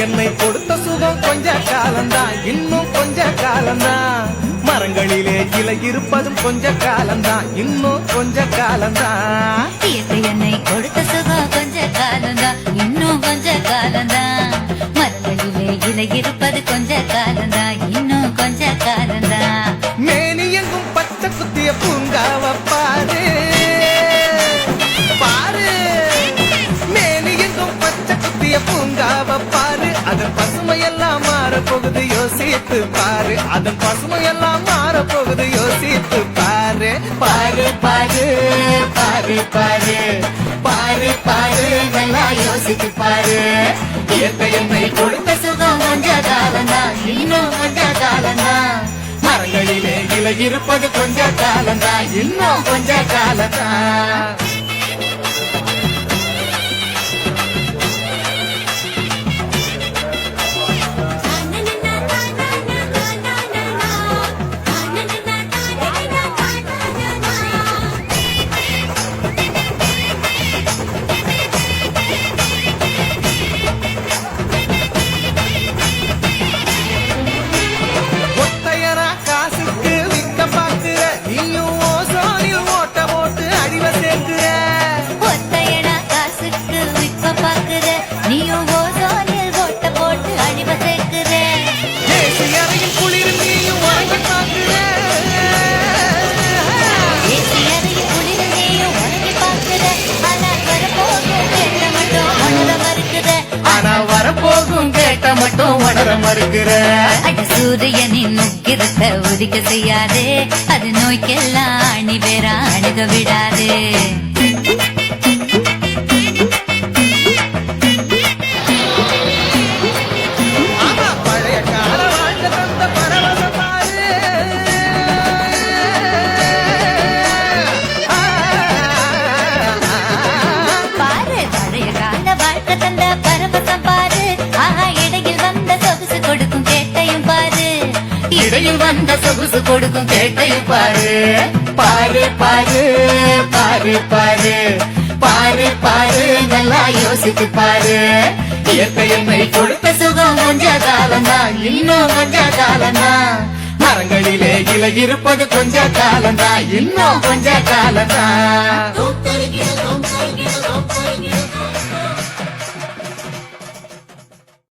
என்னை கொடுத்த சுகம் கொஞ்ச காலம்தான், இன்னும் கொஞ்ச காலம்தான். மரங்களிலே இலை இருப்பதும் கொஞ்ச காலம்தான், இன்னும் கொஞ்ச காலம்தான். இயற்கை என்னை கொடுத்த சுகம் கொஞ்ச காலம்தான், இன்னும் கொஞ்ச காலம்தான். மரங்களிலே இலை இருப்பது கொஞ்ச காலம்தான், இன்னும் கொஞ்ச காலம்தான். மேனி எங்கும் பச்சை குத்திய பூங்காவ பாரு பாரு, மேனி எங்கும் பச்சை குத்திய பூங்காவ பாரு. அதன் பசுமையெல்லாம் மாற போகுது யோசித்து பாரு, அதன் பசுமையெல்லாம் மாற போகுது யோசித்து பாரு. பாரு பாரு பாரு பாரு பாரு பாரு, நல்லா யோசித்து பாரு. இயற்கை என்னை கொடுத்த சுகம் கொஞ்ச காலம்தான், இன்னும் கொஞ்ச காலம்தான். மரங்களிலே இலை இருப்பது கொஞ்ச காலம்தான், இன்னும் கொஞ்ச காலம்தான். வரப்போகும் கேட்ட மட்டும் வளர மறுக்கிற. சூரியனின் முக்கிரத்தை உதிக்க செய்யாதே, அது நோய்க்கெல்லாம் அணி வேற அணுக விடாதே. பழைய கால வாழ்க்கை தந்த பரவச பாரு, பாரு பழைய கால வாழ்க்கை தந்த பரவசம் பாரு. ஆஹா, இடையில் வந்த சொகுசு கொடுக்கும் கேட்டையும் பாரு, இடையில் வந்த சொகுசு கொடுக்கும் கேட்டையும் பாரு. பாரு பாரு பாரு பாரு பாரு பாரு, நல்லா யோசித்து பாரு. இயற்கை என்னை கொடுத்த சுகம் கொஞ்ச காலம்தான், இன்னும் கொஞ்ச காலம்தான். மரங்களிலே இலை இருப்பது கொஞ்ச காலம்தான், இன்னும் கொஞ்ச காலம்தான்.